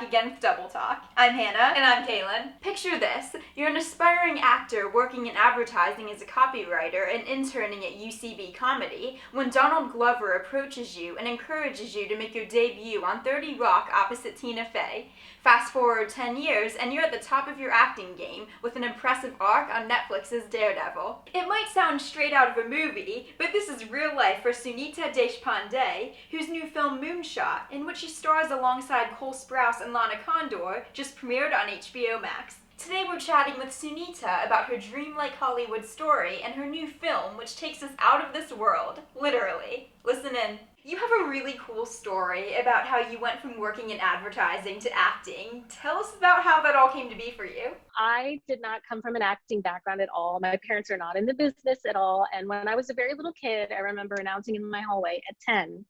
again with Double Talk. I'm Hannah. And I'm Kaylin. Picture this. You're an aspiring actor working in advertising as a copywriter and interning at UCB Comedy when Donald Glover approaches you and encourages you to make your debut on 30 Rock opposite Tina Fey. Fast forward 10 years and you're at the top of your acting game with an impressive arc on Netflix's Daredevil. It might sound straight out of a movie, but this is real life for Sunita Deshpande, whose new film Moonshot, in which she stars alongside Sprouse and Lana Condor, just premiered on HBO Max. Today we're chatting with Sunita about her dreamlike Hollywood story and her new film, which takes us out of this world, literally. Listen in. You have a really cool story about how you went from working in advertising to acting. Tell us about how that all came to be for you. I did not come from an acting background at all. My parents are not in the business at all. And when I was a very little kid, I remember announcing in my hallway at 10,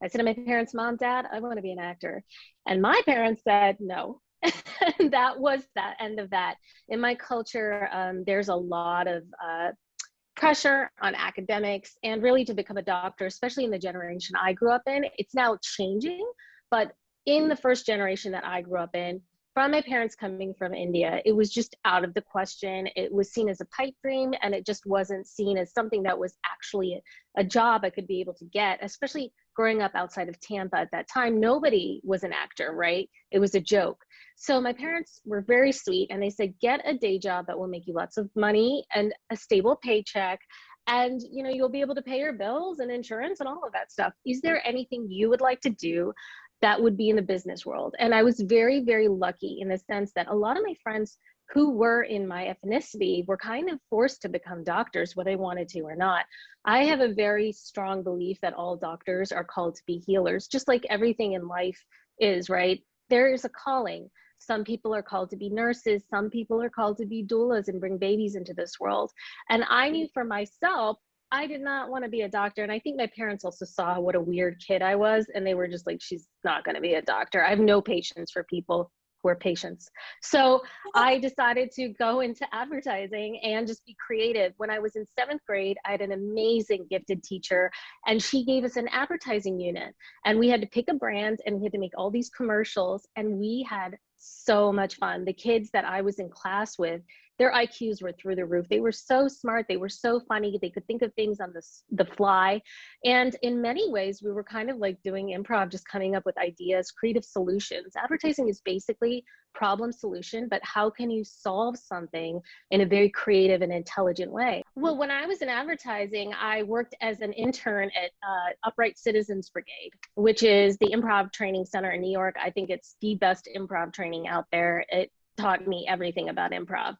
I said to my parents, Mom, Dad, I want to be an actor. And my parents said no. And that was that end of that. In my culture, there's a lot of pressure on academics and really to become a doctor, especially in the generation I grew up in. It's now changing, but in the first generation that I grew up in, from my parents coming from India, it was just out of the question. It was seen as a pipe dream, and it just wasn't seen as something that was actually a job I could be able to get, especially growing up outside of Tampa at that time. Nobody was an actor, right? It was a joke. So my parents were very sweet, and they said, get a day job that will make you lots of money and a stable paycheck, and you'll be able to pay your bills and insurance and all of that stuff. Is there anything you would like to do that would be in the business world? And I was very, very lucky in the sense that a lot of my friends who were in my ethnicity were kind of forced to become doctors, whether they wanted to or not. I have a very strong belief that all doctors are called to be healers, just like everything in life is, right? There is a calling. Some people are called to be nurses. Some people are called to be doulas and bring babies into this world. And I knew for myself, I did not want to be a doctor. And I think my parents also saw what a weird kid I was. And they were just like, she's not going to be a doctor. I have no patience for people who are patients. So I decided to go into advertising and just be creative. When I was in 7th grade, I had an amazing gifted teacher, and she gave us an advertising unit. And we had to pick a brand, and we had to make all these commercials. And we had so much fun. The kids that I was in class with, their IQs were through the roof. They were so smart. They were so funny. They could think of things on the fly. And in many ways, we were kind of like doing improv, just coming up with ideas, creative solutions. Advertising is basically problem solution, but how can you solve something in a very creative and intelligent way? Well, when I was in advertising, I worked as an intern at Upright Citizens Brigade, which is the improv training center in New York. I think it's the best improv training out there. It taught me everything about improv.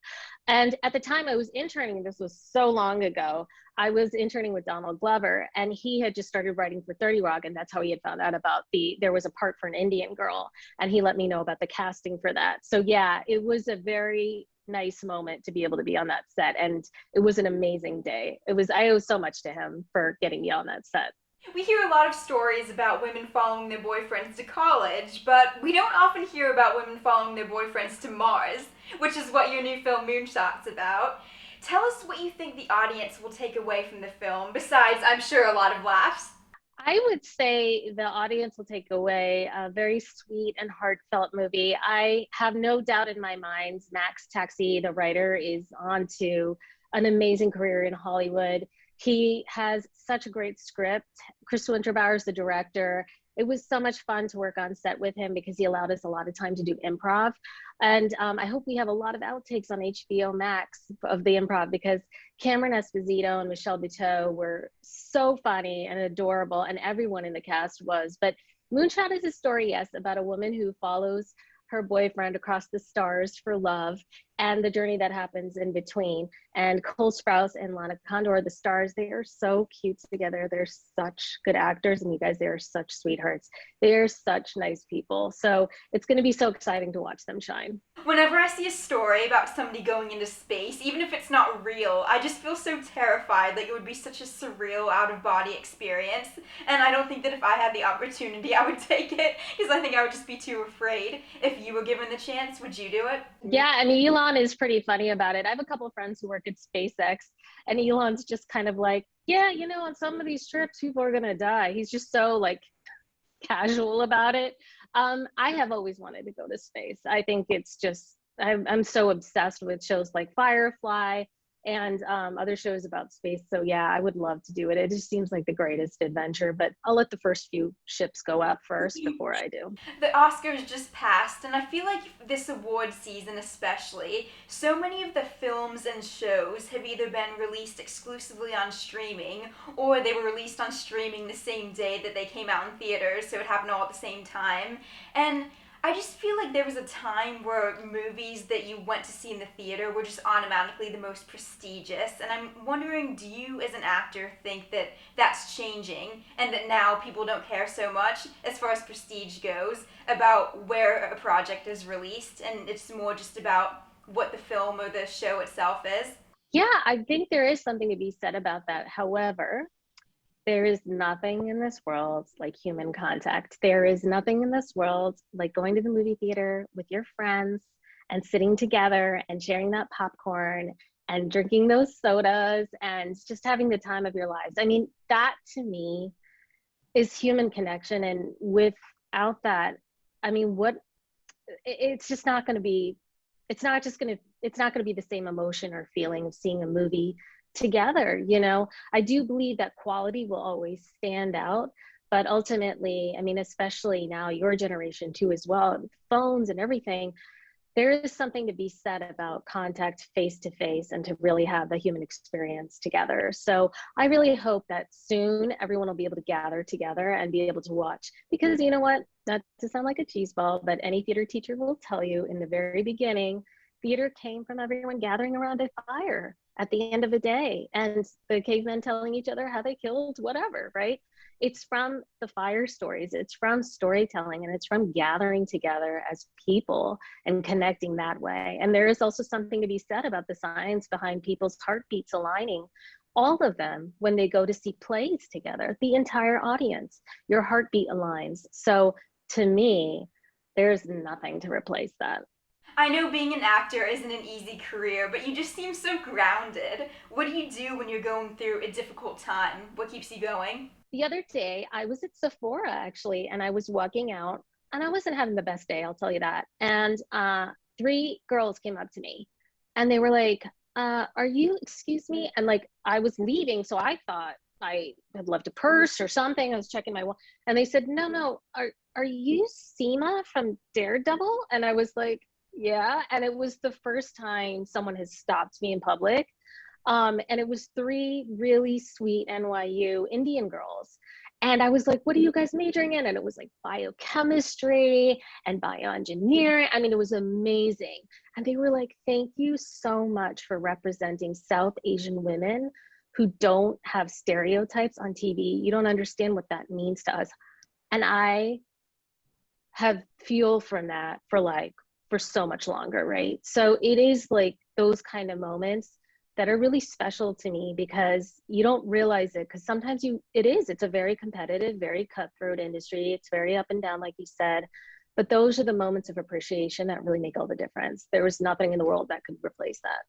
And at the time I was interning, this was so long ago, I was interning with Donald Glover, and he had just started writing for 30 Rock, and that's how he had found out about there was a part for an Indian girl, and he let me know about the casting for that. So yeah, it was a very nice moment to be able to be on that set, and it was an amazing day. I owe so much to him for getting me on that set. We hear a lot of stories about women following their boyfriends to college, but we don't often hear about women following their boyfriends to Mars, which is what your new film Moonshot's about. Tell us what you think the audience will take away from the film, besides, I'm sure, a lot of laughs. I would say the audience will take away a very sweet and heartfelt movie. I have no doubt in my mind, Max Taxi, the writer, is on to an amazing career in Hollywood. He has such a great script. Chris Winterbauer is the director. It was so much fun to work on set with him because he allowed us a lot of time to do improv. And I hope we have a lot of outtakes on HBO Max of the improv, because Cameron Esposito and Michelle Buteau were so funny and adorable, and everyone in the cast was. But Moonshot is a story, yes, about a woman who follows her boyfriend across the stars for love and the journey that happens in between. And Sprouse and Lana Condor, the stars, they are so cute together. They're such good actors, and you guys, they are such sweethearts. They are such nice people. So it's going to be so exciting to watch them shine. Whenever I see a story about somebody going into space, even if it's not real, I just feel so terrified. Like, it would be such a surreal, out-of-body experience. And I don't think that if I had the opportunity, I would take it, because I think I would just be too afraid. If you were given the chance, would you do it? Yeah, and Elon is pretty funny about it. I have a couple of friends who work at SpaceX, and Elon's just kind of like, yeah, on some of these trips, people are going to die. He's just so like casual about it. I have always wanted to go to space. I think it's just, I'm so obsessed with shows like Firefly and other shows about space. So yeah, I would love to do it. It just seems like the greatest adventure, but I'll let the first few ships go up first before I do. The Oscars just passed, and I feel like this award season especially, so many of the films and shows have either been released exclusively on streaming, or they were released on streaming the same day that they came out in theaters, so it happened all at the same time. And I just feel like there was a time where movies that you went to see in the theater were just automatically the most prestigious. And I'm wondering, do you as an actor think that that's changing and that now people don't care so much as far as prestige goes about where a project is released and it's more just about what the film or the show itself is? Yeah, I think there is something to be said about that. However, there is nothing in this world like human contact. There is nothing in this world like going to the movie theater with your friends and sitting together and sharing that popcorn and drinking those sodas and just having the time of your lives. I mean, that to me is human connection. And without that, I mean, it's just not going to be, it's not going to be the same emotion or feeling of seeing a movie together. I do believe that quality will always stand out, but ultimately, I mean, especially now your generation too as well, phones and everything, there is something to be said about contact face to face and to really have the human experience together. So I really hope that soon everyone will be able to gather together and be able to watch, because you know what, not to sound like a cheese ball, but any theater teacher will tell you in the very beginning, theater came from everyone gathering around a fire at the end of the day and the cavemen telling each other how they killed whatever, right? It's from the fire stories, it's from storytelling, and it's from gathering together as people and connecting that way. And there is also something to be said about the science behind people's heartbeats aligning, all of them, when they go to see plays together, the entire audience, your heartbeat aligns. So to me, there's nothing to replace that. I know being an actor isn't an easy career, but you just seem so grounded. What do you do when you're going through a difficult time? What keeps you going? The other day, I was at Sephora actually, and I was walking out, and I wasn't having the best day, I'll tell you that. And three girls came up to me, and they were like, "Are you? Excuse me?" And like I was leaving, so I thought I had left a purse or something. I was checking my wallet, and they said, "No, no, are you Seema from Daredevil?" And I was like, "Yeah." And it was the first time someone has stopped me in public. And it was three really sweet NYU Indian girls. And I was like, what are you guys majoring in? And it was like biochemistry and bioengineering. I mean, it was amazing. And they were like, thank you so much for representing South Asian women who don't have stereotypes on TV. You don't understand what that means to us. And I have fuel from that for so much longer, right? So it is like those kind of moments that are really special to me, because you don't realize it, because sometimes it's a very competitive, very cutthroat industry. It's very up and down, like you said, but those are the moments of appreciation that really make all the difference. There was nothing in the world that could replace that.